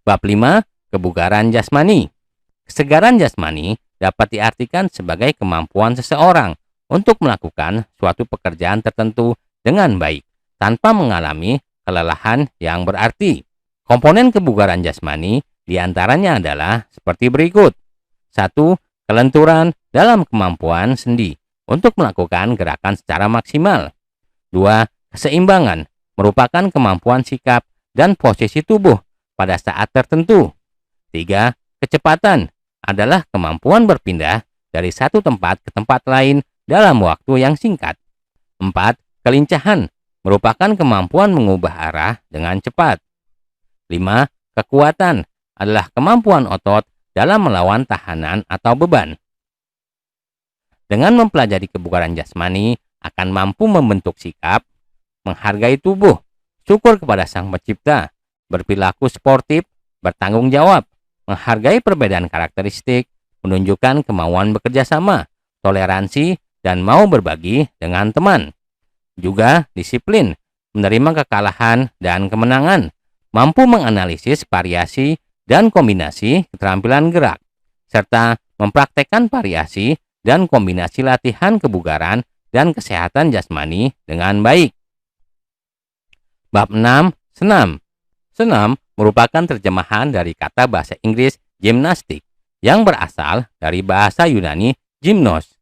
Bab 5. Kebugaran jasmani. Kesegaran jasmani dapat diartikan sebagai kemampuan seseorang untuk melakukan suatu pekerjaan tertentu dengan baik tanpa mengalami kelelahan yang berarti. Komponen kebugaran jasmani diantaranya adalah seperti berikut. 1. Kelenturan dalam kemampuan sendi untuk melakukan gerakan secara maksimal. 2. Keseimbangan merupakan kemampuan sikap dan posisi tubuh pada saat tertentu. 3. Kecepatan adalah kemampuan berpindah dari satu tempat ke tempat lain dalam waktu yang singkat. 4. Kelincahan merupakan kemampuan mengubah arah dengan cepat. 5. Kekuatan adalah kemampuan otot dalam melawan tahanan atau beban. Dengan mempelajari kebugaran jasmani, akan mampu membentuk sikap, menghargai tubuh, syukur kepada Sang Pencipta, berperilaku sportif, bertanggung jawab, menghargai perbedaan karakteristik, menunjukkan kemauan bekerja sama, toleransi, dan mau berbagi dengan teman. Juga disiplin, menerima kekalahan dan kemenangan, mampu menganalisis variasi dan kombinasi keterampilan gerak, serta mempraktekkan variasi dan kombinasi latihan kebugaran dan kesehatan jasmani dengan baik. Bab 6. Senam. Senam merupakan terjemahan dari kata bahasa Inggris gimnastik yang berasal dari bahasa Yunani gymnos.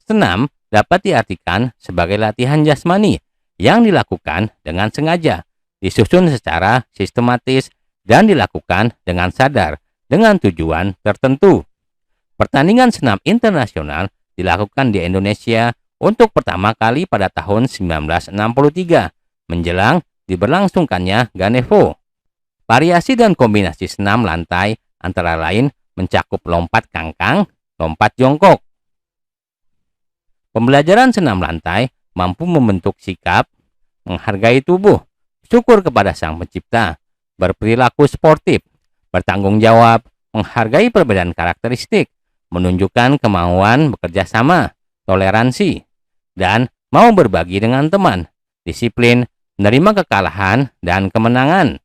Senam dapat diartikan sebagai latihan jasmani yang dilakukan dengan sengaja, disusun secara sistematis, dan dilakukan dengan sadar dengan tujuan tertentu. Pertandingan senam internasional dilakukan di Indonesia untuk pertama kali pada tahun 1963 menjelang diberlangsungkannya Ganevo. Variasi dan kombinasi senam lantai antara lain mencakup lompat kangkang, lompat jongkok. Pembelajaran senam lantai mampu membentuk sikap, menghargai tubuh, syukur kepada Sang Pencipta, berperilaku sportif, bertanggung jawab, menghargai perbedaan karakteristik, menunjukkan kemauan bekerja sama, toleransi, dan mau berbagi dengan teman, disiplin, menerima kekalahan dan kemenangan,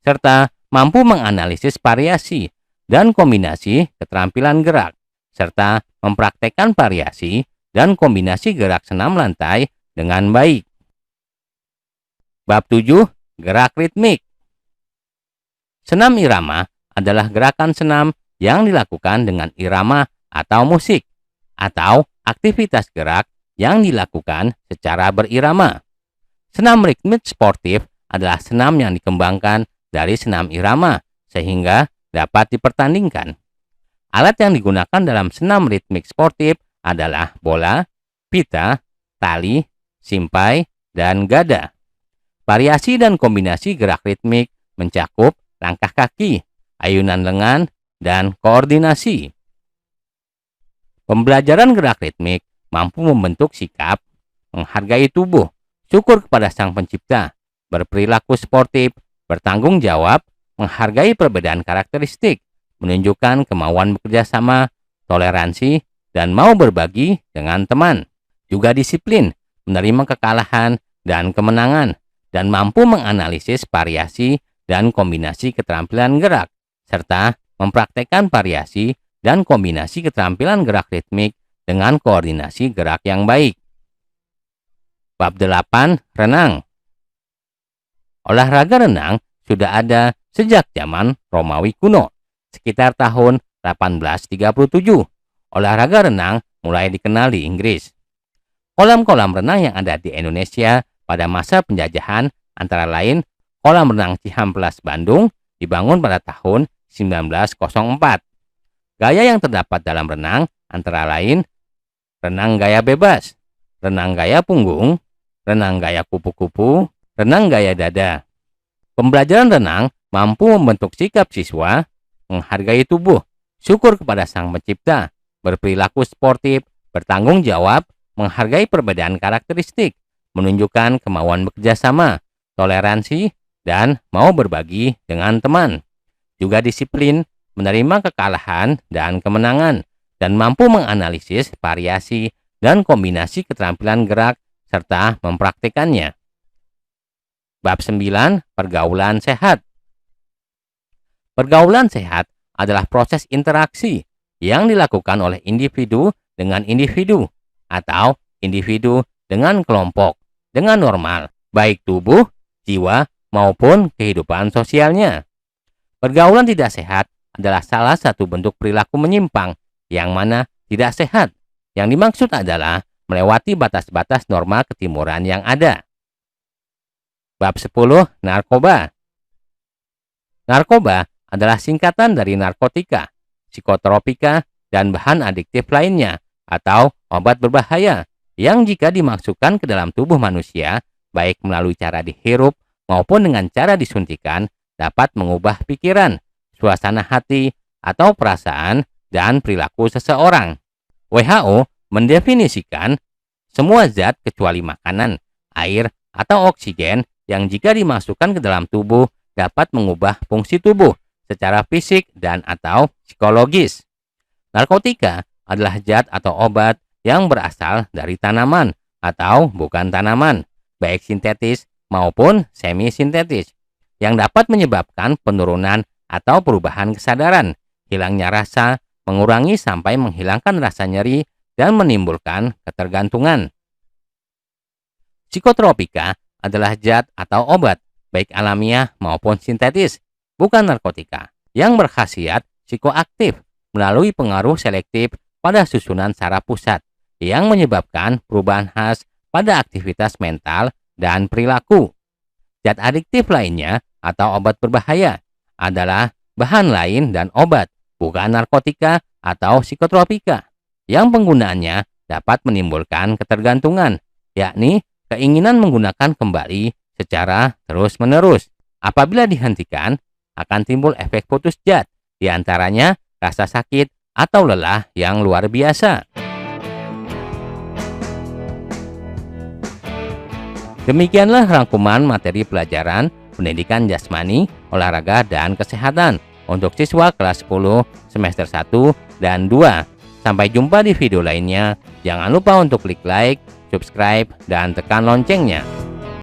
serta mampu menganalisis variasi dan kombinasi keterampilan gerak, serta mempraktekkan variasi dan kombinasi gerak senam lantai dengan baik. Bab 7. Gerak ritmik. Senam irama adalah gerakan senam yang dilakukan dengan irama atau musik, atau aktivitas gerak yang dilakukan secara berirama. Senam ritmik sportif adalah senam yang dikembangkan dari senam irama sehingga dapat dipertandingkan. Alat yang digunakan dalam senam ritmik sportif adalah bola, pita, tali, simpai, dan gada. Variasi dan kombinasi gerak ritmik mencakup langkah kaki, ayunan lengan, dan koordinasi. Pembelajaran gerak ritmik mampu membentuk sikap, menghargai tubuh, syukur kepada Sang Pencipta, berperilaku sportif, bertanggung jawab, menghargai perbedaan karakteristik, menunjukkan kemauan bekerja sama, toleransi, dan mau berbagi dengan teman. Juga disiplin, menerima kekalahan dan kemenangan, dan mampu menganalisis variasi dan kombinasi keterampilan gerak, serta mempraktekkan variasi dan kombinasi keterampilan gerak ritmik dengan koordinasi gerak yang baik. Bab 8. Renang. Olahraga renang sudah ada sejak zaman Romawi kuno, sekitar tahun 1837. Olahraga renang mulai dikenal di Inggris. Kolam-kolam renang yang ada di Indonesia pada masa penjajahan antara lain Kolam Renang Cihampelas Bandung dibangun pada tahun 1904. Gaya yang terdapat dalam renang antara lain renang gaya bebas, renang gaya punggung, renang gaya kupu-kupu, renang gaya dada. Pembelajaran renang mampu membentuk sikap siswa, menghargai tubuh, syukur kepada Sang Pencipta, berperilaku sportif, bertanggung jawab, menghargai perbedaan karakteristik, menunjukkan kemauan bekerja sama, toleransi, dan mau berbagi dengan teman. Juga disiplin, menerima kekalahan dan kemenangan, dan mampu menganalisis variasi dan kombinasi keterampilan gerak serta mempraktikannya. Bab 9. Pergaulan sehat. Pergaulan sehat adalah proses interaksi yang dilakukan oleh individu dengan individu atau individu dengan kelompok dengan normal, baik tubuh, jiwa, maupun kehidupan sosialnya. Pergaulan tidak sehat adalah salah satu bentuk perilaku menyimpang yang mana tidak sehat. Yang dimaksud adalah melewati batas-batas norma ketimuran yang ada. Bab 10. Narkoba. Narkoba adalah singkatan dari narkotika, psikotropika, dan bahan adiktif lainnya atau obat berbahaya yang jika dimasukkan ke dalam tubuh manusia, baik melalui cara dihirup maupun dengan cara disuntikan, dapat mengubah pikiran, suasana hati, atau perasaan dan perilaku seseorang. WHO mendefinisikan semua zat kecuali makanan, air, atau oksigen yang jika dimasukkan ke dalam tubuh dapat mengubah fungsi tubuh secara fisik dan atau psikologis. Narkotika adalah zat atau obat yang berasal dari tanaman atau bukan tanaman, baik sintetis maupun semi-sintetis, yang dapat menyebabkan penurunan atau perubahan kesadaran, hilangnya rasa, mengurangi sampai menghilangkan rasa nyeri, dan menimbulkan ketergantungan. Psikotropika adalah zat atau obat, baik alamiah maupun sintetis, bukan narkotika, yang berkhasiat psikoaktif melalui pengaruh selektif pada susunan saraf pusat, yang menyebabkan perubahan khas pada aktivitas mental dan perilaku. Zat adiktif lainnya atau obat berbahaya adalah bahan lain dan obat, bukan narkotika atau psikotropika, yang penggunaannya dapat menimbulkan ketergantungan, yakni keinginan menggunakan kembali secara terus-menerus. Apabila dihentikan, akan timbul efek putus zat, diantaranya rasa sakit atau lelah yang luar biasa. Demikianlah rangkuman materi pelajaran pendidikan jasmani, olahraga, dan kesehatan untuk siswa kelas 10 semester 1 dan 2. Sampai jumpa di video lainnya. Jangan lupa untuk klik like, subscribe, dan tekan loncengnya.